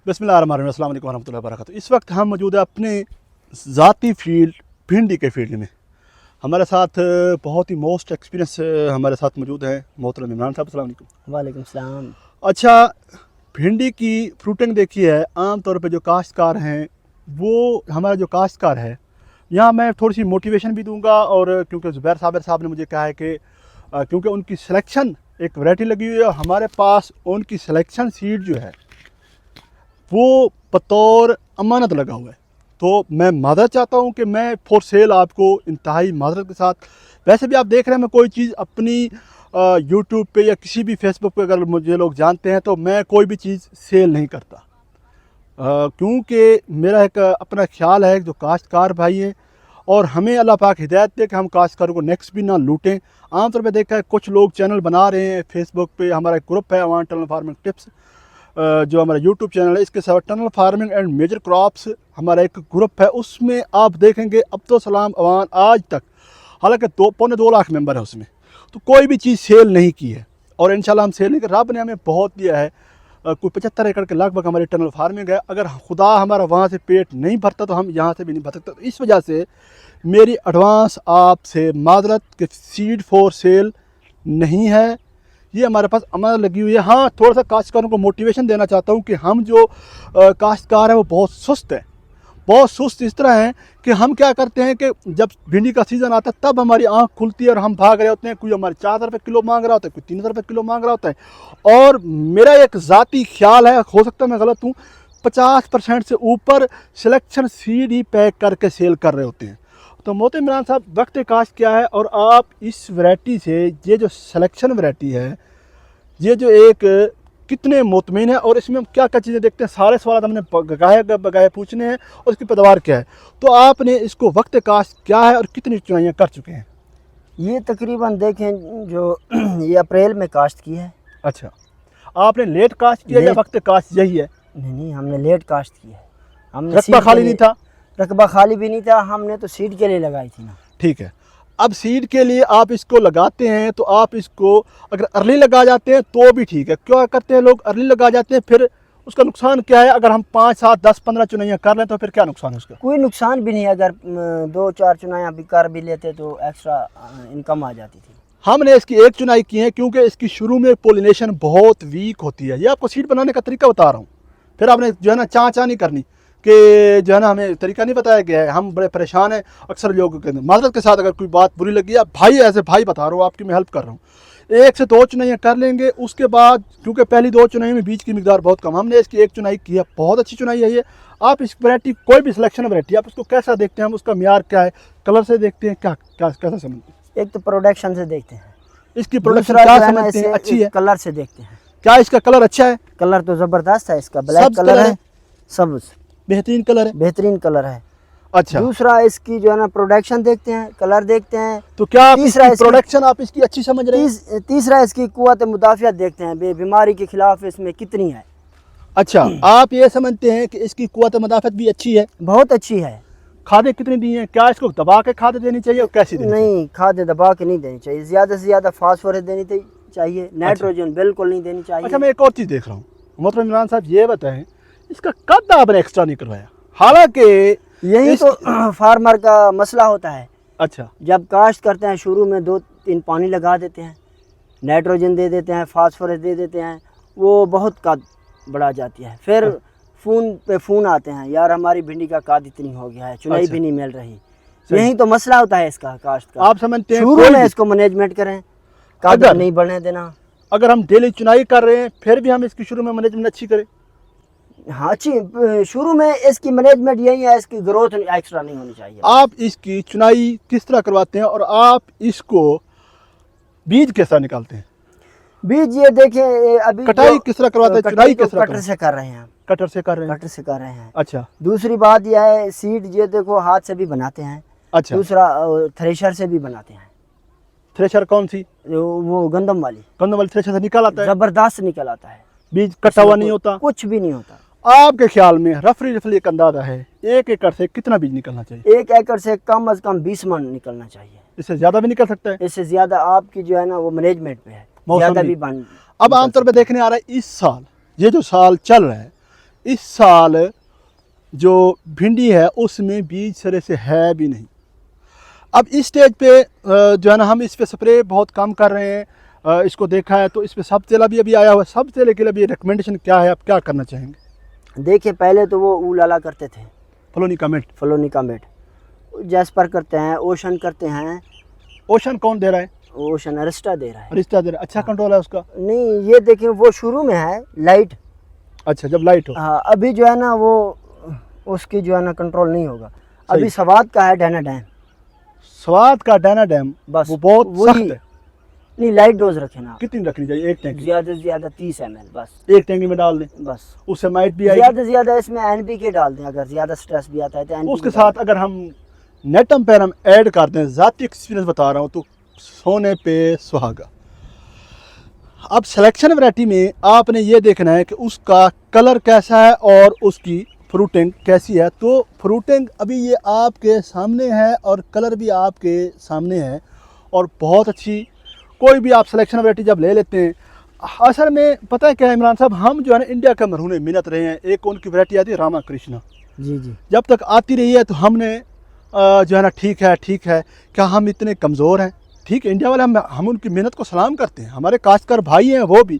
बिस्मिल्लाहिर्रहमानिर्रहीम, अस्सलाम वालेकुम रहमतुल्लाहि व बरकातहू। इस वक्त हम मौजूद है अपने ज़ाती फील्ड भिंडी के फील्ड में। हमारे साथ बहुत ही मोस्ट एक्सपीरियंस हमारे साथ मौजूद हैं मोहतरम इमरान साहब। अस्सलाम वालेकुम। वालेकुम सलाम। अच्छा, भिंडी की फ्रूटिंग देखी है, आम तौर पे जो काश्तकार हैं वो हमारा जो काश्तकार है, यहाँ मैं थोड़ी सी मोटिवेशन भी दूंगा। और क्योंकि ज़ुबैर साहब ने मुझे कहा है कि क्योंकि उनकी सिलेक्शन एक वैरायटी लगी हुई है, हमारे पास उनकी सिलेक्शन सीड जो है वो बतौर अमानत लगा हुआ है। तो मैं माज़रत चाहता हूँ कि मैं फॉर सेल आपको इंतहाई माज़रत के साथ, वैसे भी आप देख रहे हैं मैं कोई चीज़ अपनी यूट्यूब पे या किसी भी फेसबुक पे अगर मुझे लोग जानते हैं तो मैं कोई भी चीज़ सेल नहीं करता, क्योंकि मेरा एक अपना ख्याल है जो काश्तकार भाई हैं और हमें अल्लाह पाक हिदायत दे कि हम काश्तकारों को नेक्स्ट भी ना लूटें। आमतौर पे देखा है कुछ लोग चैनल बना रहे हैं फेसबुक पे, हमारा एक ग्रुप है अवान टनल फार्मिंग टिप्स जो हमारा यूट्यूब चैनल है, इसके सिवा tunnel farming and major crops हमारा एक ग्रुप है, उसमें आप देखेंगे अब्दुलसलाम अवान आज तक, हालांकि 2.25 लाख मेंबर है उसमें, तो कोई भी चीज़ सेल नहीं की है। और इंशाल्लाह हम सेल नहीं कर, रब ने हमें बहुत दिया है, कोई 75 एकड़ के लगभग हमारी टनल फार्मिंग है। अगर खुदा हमारा वहाँ से पेट नहीं भरता तो हम यहाँ से भी नहीं भर सकते। तो इस वजह से मेरी एडवांस आपसे माजरत कि सीड फॉर सेल नहीं है, ये हमारे पास अमल लगी हुई है। हाँ, थोड़ा सा काश्तकारों को मोटिवेशन देना चाहता हूँ कि हम जो काश्तकार हैं वो बहुत सुस्त हैं, बहुत सुस्त इस तरह हैं कि हम क्या करते हैं कि जब भिंडी का सीज़न आता है तब हमारी आंख खुलती है और हम भाग रहे होते हैं। कोई हमारे 4,000 रुपये किलो मांग रहा होता है, कोई 3,000 रुपये किलो मांग रहा होता है। और मेरा एक ज़ाती ख्याल है, हो सकता है मैं गलत हूँ, 50% से ऊपर सिलेक्शन सीड ही पैक करके सेल कर रहे होते हैं। तो मोहतरम इमरान साहब, वक्त काश्त क्या है और आप इस वैरायटी से, ये जो सिलेक्शन वैरायटी है, ये जो एक कितने मुतमिन है और इसमें हम क्या क्या चीज़ें देखते हैं, सारे सवाल हमने बगाए पूछने हैं और इसकी पैदावार क्या है। तो आपने इसको वक्त काश्त क्या है और कितनी चुनाइयाँ कर चुके हैं? ये तकरीबन देखें जो ये अप्रैल में काश्त की है। अच्छा, आपने लेट काश्त किया या वक्त काश्त यही है? नहीं, हमने लेट काश्त की है। हमने रकबा खाली नहीं था? रकबा खाली भी नहीं था, हमने तो सीड के लिए लगाई थी ना। ठीक है, अब सीड के लिए आप इसको लगाते हैं तो आप इसको अगर अर्ली लगा जाते हैं तो भी ठीक है। क्या करते हैं लोग, अर्ली लगा जाते हैं, फिर उसका नुकसान क्या है? अगर हम 5, 7, 10, 15 चुनाइयाँ कर लें तो फिर क्या नुकसान है उसका? कोई नुकसान भी नहीं, अगर 2-4 चुनाइयाँ भी कर भी लेते तो एक्स्ट्रा इनकम आ जाती थी। हमने इसकी एक चुनाई की है क्योंकि इसकी शुरू में पोलिनेशन बहुत वीक होती है। ये आपको सीड बनाने का तरीका बता रहा हूँ, फिर आपने जो है ना चाँ नहीं करनी कि जो है ना हमें तरीका नहीं बताया गया है, हम बड़े परेशान हैं। अक्सर लोग माजरत के साथ अगर कोई बात बुरी लगी है, भाई ऐसे भाई बता रहा हूँ, आपकी मैं हेल्प कर रहा हूँ, 1 से 2 चुनाइयाँ कर लेंगे। उसके बाद क्योंकि पहली 2 चुनाई में बीज की मिकदार बहुत कम, हमने इसकी एक चुनाई की है, बहुत अच्छी चुनाई है ये। आप इस वैरायटी, कोई भी सिलेक्शन वैरायटी, आप उसको कैसा देखते हैं? हम उसका मियार क्या है? कलर से देखते हैं, क्या क्या कैसा समझते हैं? एक तो प्रोडक्शन से देखते हैं, इसकी प्रोडक्शन क्या समझते हैं? अच्छी है? कलर से देखते हैं। क्या इसका कलर अच्छा है? कलर तो ज़बरदस्त है, इसका ब्लैक कलर है, सब बेहतरीन कलर है, बेहतरीन कलर है। अच्छा, दूसरा इसकी जो है ना प्रोडक्शन देखते हैं, कलर देखते हैं। तो क्या आप तीसरा इसकी प्रोडक्शन आप इसकी अच्छी समझ रहे हैं? तीसरा इसकी कुव्वत मुदाफ़ियत देखते हैं, बीमारी के खिलाफ इसमें कितनी है। अच्छा, आप ये समझते हैं कि इसकी कुव्वत मुदाफ़त भी अच्छी है? बहुत अच्छी है। खादें कितनी दी हैं? क्या इसको दबा के खादें देनी चाहिए और कैसी देनी चाहिए? नहीं, खाद दबा के नहीं देनी चाहिए, ज़्यादा से ज़्यादा फास्फोरस देनी चाहिए, नाइट्रोजन बिल्कुल नहीं देनी चाहिए। अच्छा, मैं एक और चीज़ देख रहा हूँ मोहतरम इमरान साहब, ये बताएं इसका कद आपने एक्स्ट्रा नहीं करवाया, हालांकि यही तो फार्मर का मसला होता है। अच्छा, जब काश्त करते हैं शुरू में 2-3 पानी लगा देते हैं, नाइट्रोजन दे देते हैं, फास्फोरस दे देते हैं, वो बहुत कद बढ़ा जाती है। फिर फ़ोन पे फ़ोन आते हैं, यार हमारी भिंडी का कद इतनी हो गया है, चुनाई भी नहीं मिल रही। यही तो मसला होता है इसका काश्त का। आप समझते हैं शुरू में इसको मैनेजमेंट करें, कद नहीं बढ़ने देना। अगर हम डेली चुनाई कर रहे हैं फिर भी हम इसकी शुरू में मैनेजमेंट अच्छी करें? हाँ, अच्छी शुरू में इसकी मैनेजमेंट यही है, इसकी ग्रोथ एक्स्ट्रा नहीं होनी चाहिए। आप इसकी चुनाई किस तरह करवाते हैं और आप इसको बीज कैसा निकालते हैं? बीज ये देखें, अभी कटाई किस तरह करवाते हैं, चुनाई किस तरह? कटर से कर रहे हैं, कटर से कर रहे हैं? कटर से कर रहे हैं। अच्छा, दूसरी बात यह है, सीड ये देखो हाथ से भी बनाते हैं। अच्छा, दूसरा थ्रेशर से भी बनाते हैं। थ्रेशर कौन सी? वो गंदम वाली थ्रेशर से निकल आता है, जबरदस्त निकल आता है, बीज कटा हुआ नहीं होता, कुछ भी नहीं होता। आपके ख्याल में रफली एक अंदाजा है 1 एकड़ से कितना बीज निकलना चाहिए? 1 एकड़ से कम से कम 20 मन निकलना चाहिए। इससे ज्यादा भी निकल सकता है? इससे ज्यादा आपकी जो है ना वो मैनेजमेंट पे है, ज्यादा भी बन। अब आमतौर पे देखने आ रहा है इस साल, ये जो साल चल रहा है, इस साल जो भिंडी है उसमें बीज सिरे से है भी नहीं। अब इस स्टेज पे जो है ना हम इस पे स्प्रे बहुत कम कर रहे हैं। इसको देखा है तो इस पे सब तेला भी अभी आया हुआ है। सब तेले के लिए अभी रिकमेंडेशन क्या है, आप क्या करना चाहेंगे? देखिए पहले तो वो ऊलाला करते थे, फ्लोनिका मेट, जैस्पर करते हैं, ओशन करते हैं। ओशन कौन दे रहा है? ओशन अरिस्टा दे रहा है। अरिस्टा दे रहा है। अच्छा कंट्रोल है उसका? नहीं, ये देखिए वो शुरू में है लाइट। अच्छा, जब लाइट हो। हाँ, अभी जो है ना वो उसकी जो है ना कंट्रोल नहीं होगा। अभी सवाद का है डायनाडाइन। स्वाद का डायनाडाइन, बस वो बहुत वही। सख्त है। नहीं, लाइट डोज रखे ना। कितनी रखनी चाहिए? एक टैंकी? ज्यादा से ज्यादा 30 ml बस। एक टैंकी में डाल दें, बस। उससे माइट भी आएगी। ज्यादा से ज्यादा इसमें NPK डाल दें, अगर ज्यादा स्ट्रेस भी आता है तो NPK उसके साथ अगर हम नेटम पैरम ऐड कर दें, ज़ाती एक्सपीरियंस बता रहा हूँ, तो सोने पे सुहागा। अब सिलेक्शन वैरायटी में आपने ये देखना है कि उसका कलर कैसा है और उसकी फ्रूटिंग कैसी है। तो फ्रूटिंग अभी ये आपके सामने है और कलर भी आपके सामने है और बहुत अच्छी। कोई भी आप सिलेक्शन वैरायटी जब ले लेते हैं, असल में पता है क्या है इमरान साहब, हम जो है ना इंडिया के मरहूने मिन्नत रहे हैं। एक उनकी वैरायटी आती है रामा कृष्णा, जी जी। जब तक आती रही है तो हमने जो है ना ठीक है, क्या हम इतने कमज़ोर हैं? ठीक है, इंडिया वाले हम उनकी मेहनत को सलाम करते हैं, हमारे काश्तकार भाई हैं वो भी।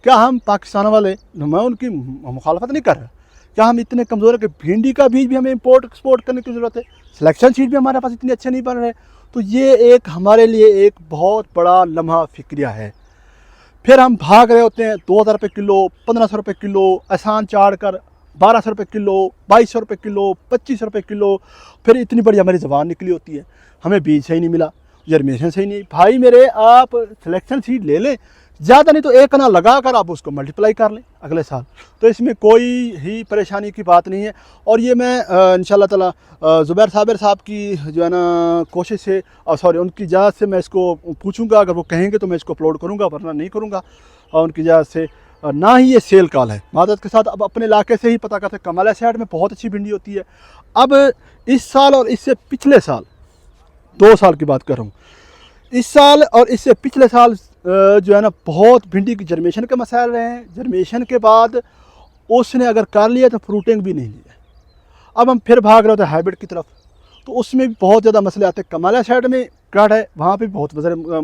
क्या हम पाकिस्तान वाले, मैं उनकी मुखालफत नहीं कर रहा, क्या हम इतने कमज़ोर है कि भिंडी का बीज भी हमें इंपोर्ट एक्सपोर्ट करने की ज़रूरत है? सिलेक्शन शीट भी हमारे पास इतने अच्छे नहीं बन रहे। तो ये एक हमारे लिए एक बहुत बड़ा लम्हा फ़िक्रिया है। फिर हम भाग रहे होते हैं 2000 रुपये किलो, 1500 रुपये किलो, आसान चाड़ कर 1200 रुपये किलो, 2200 रुपये किलो, 2500 रुपये किलो। फिर इतनी बड़ी हमारी ज़बान निकली होती है, हमें बीज सही नहीं मिला, जर्मिनेशन सही नहीं। भाई मेरे, आप सिलेक्शन सीड ले लें, ज़्यादा नहीं तो एक कनाल लगा कर आप उसको मल्टीप्लाई कर लें अगले साल। तो इसमें कोई ही परेशानी की बात नहीं है। और ये मैं इंशाल्लाह ताला ज़ुबैर साबिर साहब की जो है ना कोशिश से, सॉरी उनकी इजाज़त से मैं इसको पूछूंगा। अगर वो कहेंगे तो मैं इसको अपलोड करूंगा, वरना नहीं करूंगा। और उनकी इजाज़त से ना ही ये सेल कॉल है मादत के साथ। अब अपने इलाके से ही पता करते, कमाला साइड में बहुत अच्छी भिंडी होती है। अब इस साल और इससे पिछले साल, 2 साल की बात कर रहा हूँ, इस साल और इससे पिछले साल जो है ना बहुत भिंडी की जर्मेशन के मसाइल रहे हैं। जर्मेशन के बाद उसने अगर कर लिया तो फ्रूटिंग भी नहीं लिया। अब हम फिर भाग रहे होते हैं हाइब्रिड की तरफ, तो उसमें भी बहुत ज़्यादा मसले आते हैं। कमाला साइड में क्रड है, वहाँ पे बहुत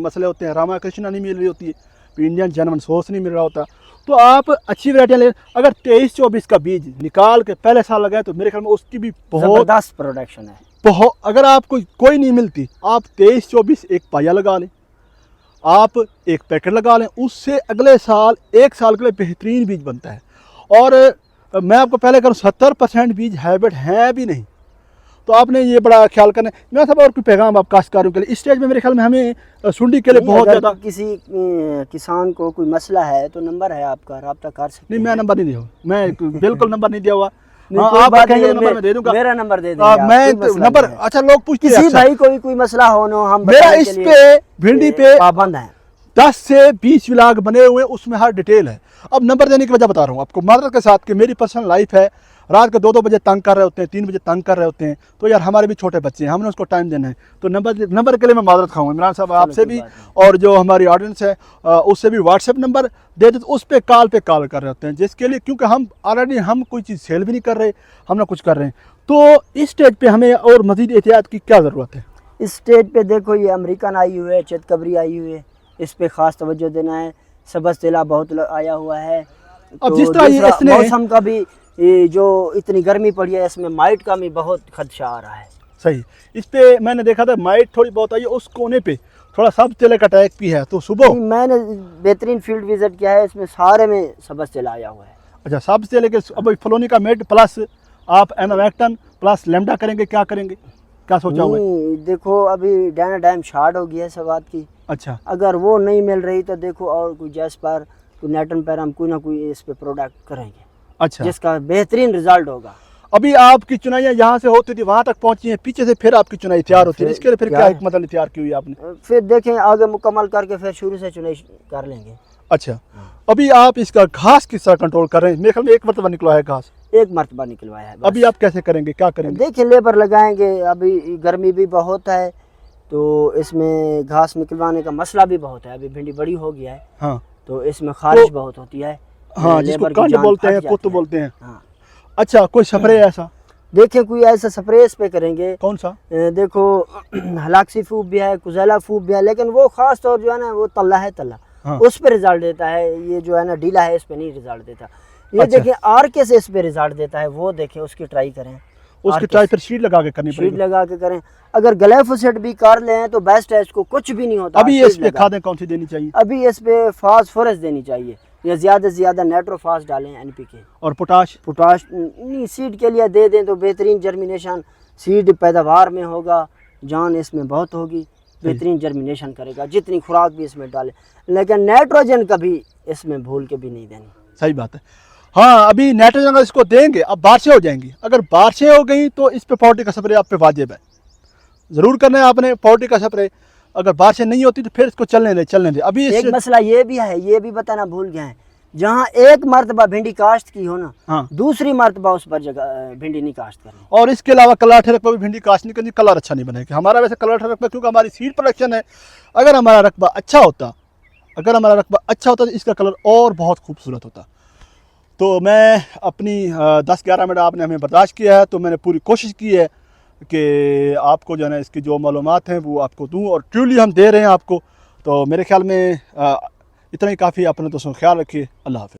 मसले होते हैं। रामा कृष्णा नहीं मिल रही होती है, इंडियन जनवन सोर्स नहीं मिल रहा होता। तो आप अच्छी वैरायटियाँ ले, अगर 23-24 का बीज निकाल के पहले साल लगाए तो मेरे ख्याल में उसकी भी बहुत ज़बरदस्त प्रोडक्शन है। बहुत, अगर आपको कोई नहीं मिलती, आप 23-24 एक पाया लगा लें, आप एक पैकेट लगा लें, उससे अगले साल 1 साल के लिए बेहतरीन बीज बनता है। और मैं आपको पहले करूँ 70% बीज हाइब्रिड हैं भी नहीं। तो आपने ये बड़ा ख्याल करना है। मैं सब और कोई पैगाम आप काश्तकारों के लिए इस स्टेज में मेरे ख्याल में हमें सुंडी के लिए बहुत ज़्यादा, किसी किसान को कोई मसला है तो नंबर है आपका, रब्ता कर सकते नहीं, मैं नंबर नहीं दिया हुआ, मैं बिल्कुल नंबर नहीं दिया हुआ। नहीं, हाँ, कोई आप बात कहेंगे नहीं, तो नंबर मैं दे दूंगा, मेरा नंबर दे देंगे आप, मैं कोई मसला नंबर। नहीं है। अच्छा, लोग पूछते हैं किसी अक्सर, भाई को कोई मसला हो ना, हम मेरा बताने इस के पे लिए भिंडी पे पाबंद है। 10 से 20 व्लॉग बने हुए, उसमें हर डिटेल है। अब नंबर देने की वजह बता रहा हूँ आपको मादरत के साथ कि मेरी पर्सनल लाइफ है। रात के 2-2 बजे तंग कर रहे होते हैं, 3 बजे तंग कर रहे होते हैं, तो यार हमारे भी छोटे बच्चे हैं, हमने उसको टाइम देना है। तो नंबर के लिए मैं मादरत खाऊँ इमरान साहब, आपसे भी और जो हमारी ऑडियंस है उससे भी व्हाट्सएप नंबर दे दे, तो उस पर कॉल कर रहे होते हैं, जिसके लिए, क्योंकि हम ऑलरेडी हम कोई चीज़ सेल भी नहीं कर रहे, हम ना कुछ कर रहे हैं। तो इस स्टेज पे हमें और मज़ीद एहतियात की क्या ज़रूरत है? इस स्टेज पे देखो, ये अमेरिकन आई हुई है, चितकबरी आई हुई है, इस पे ख़ास तवज्जो देना है। सब्ज़ तेला बहुत आया हुआ है। अब तो जिस तरह ये इसने मौसम का भी, ये जो इतनी गर्मी पड़ी है, इसमें माइट का भी बहुत खदशा आ रहा है। सही, इस पे मैंने देखा था माइट थोड़ी बहुत आई है, उस कोने पे थोड़ा सब तेले का अटैक भी है। तो सुबह मैंने बेहतरीन फील्ड विजिट किया है, इसमें सारे में सब्ज़ तेला आया हुआ है। अच्छा, सब तेले के अब फ्लोनिका मेड प्लस आप एमावेक्टन प्लस लेमडा करेंगे, क्या करेंगे, क्या सोचा हुआ है? नहीं, देखो अभी डायनाडाइन शार्ट हो गया है सवाद की। अच्छा, अगर वो नहीं मिल रही तो देखो और कोई जैस्पर, कोई नेटन पैरम, कोई ना कोई इस पे प्रोडक्ट करेंगे, अच्छा। जिसका बेहतरीन रिजल्ट होगा। अभी आपकी चुनाइयाँ यहाँ से होती थी, वहाँ तक पहुँची हैं, पीछे से फिर आपकी चुनाई तैयार होती है, इसके लिए फिर क्या हिकमत अमली तैयार की हुई आपने? फिर देखें आगे मुकम्मल करके फिर शुरू से चुनाई कर लेंगे। अच्छा, अभी आप इसका घास किस तरह कंट्रोल कर रहे हैं? मेरे ख्याल में 1 मरतबा निकला है घास, 1 मरतबा निकलवाया है बस। अभी आप कैसे करेंगे, क्या करेंगे? देखिए लेबर लगाएंगे, अभी गर्मी भी बहुत है तो इसमें घास निकलवाने का मसला भी बहुत है। अभी भिंडी बड़ी हो गया है, हाँ, तो इसमें खारिश बहुत होती है। हाँ, जिसको लेबर की कंड जान बोलते फट हैं, जाती पुत है। बोलते हैं। हाँ, अच्छा, कोई स्प्रे ऐसा देखें कोई ऐसा स्प्रे इस पे करेंगे, कौन सा? देखो हलाक्सी फूब भी है, कुजैला फूब भी है, लेकिन वो खास तौर जो है ना वो तल्ला है, तल्ला हाँ। उस पे रिजल्ट देता है। ये जो है ना ढीला है, इस पे नहीं रिजल्ट देता। ये अच्छा। देखें आरके से इस पे रिजल्ट देता है, वो देखें उसकी ट्राई करें। उसकी आरके ट्राई से फिर शीट लगा के करनी शीट पड़ेगी। लगा के करें। अगर ग्लाइफोसेट भी कर लें तो बेस्ट है, इसको कुछ भी नहीं होता। अभी शीट इस पे लगा। खादें कौन सी देनी चाहिए? अभी इस पे फास्फोरस देनी चाहिए, या ज़्यादा से ज़्यादा नाइट्रोफास डालें, NPK। और पोटाश? पोटाश नहीं, सीड के लिए दे दें तो बेहतरीन जर्मिनेशन, सीड पैदावार में होगा, जान इसमें बहुत होगी, बेहतरीन जर्मिनेशन करेगा, जितनी खुराक भी इसमें डालें। लेकिन नाइट्रोजन कभी इसमें भूल के भी नहीं देनी। सही बात है। हाँ, अभी नाइट्रोजन अगर इसको देंगे, अब बारिशें हो जाएंगी, अगर बारिशें हो गई तो इस पे पाउडर का स्प्रे आप पे वाजिब है, ज़रूर करना है आपने पाउडर का स्प्रे। अगर बारिशें नहीं होती तो फिर इसको चलने दे। अभी एक इस मसला ये भी है, ये भी बताना भूल गए हैं, जहाँ एक मरतबा भिंडी काश्त की हो ना, हाँ, दूसरी मरतबा उस पर जगह भिंडी नहीं काश्त करनी। और इसके अलावा कलर अठे रकबा भी भिंडी काश्त नहीं करनी, कलर अच्छा नहीं बनेगा। हमारा वैसे कलर अठे रकबा क्योंकि हमारी सीड प्रोडक्शन है, अगर हमारा रकबा अच्छा होता तो इसका कलर और बहुत खूबसूरत होता। तो मैं अपनी 10-11 मिनट आपने हमें बर्दाश्त किया है, तो मैंने पूरी कोशिश की है कि आपको जो है ना इसकी जो मालूमात हैं वो आपको दूँ, और ट्रूली हम दे रहे हैं आपको। तो मेरे ख्याल में इतना ही काफ़ी। अपने दोस्तों ख्याल रखिए। अल्लाह हाफ़िज़।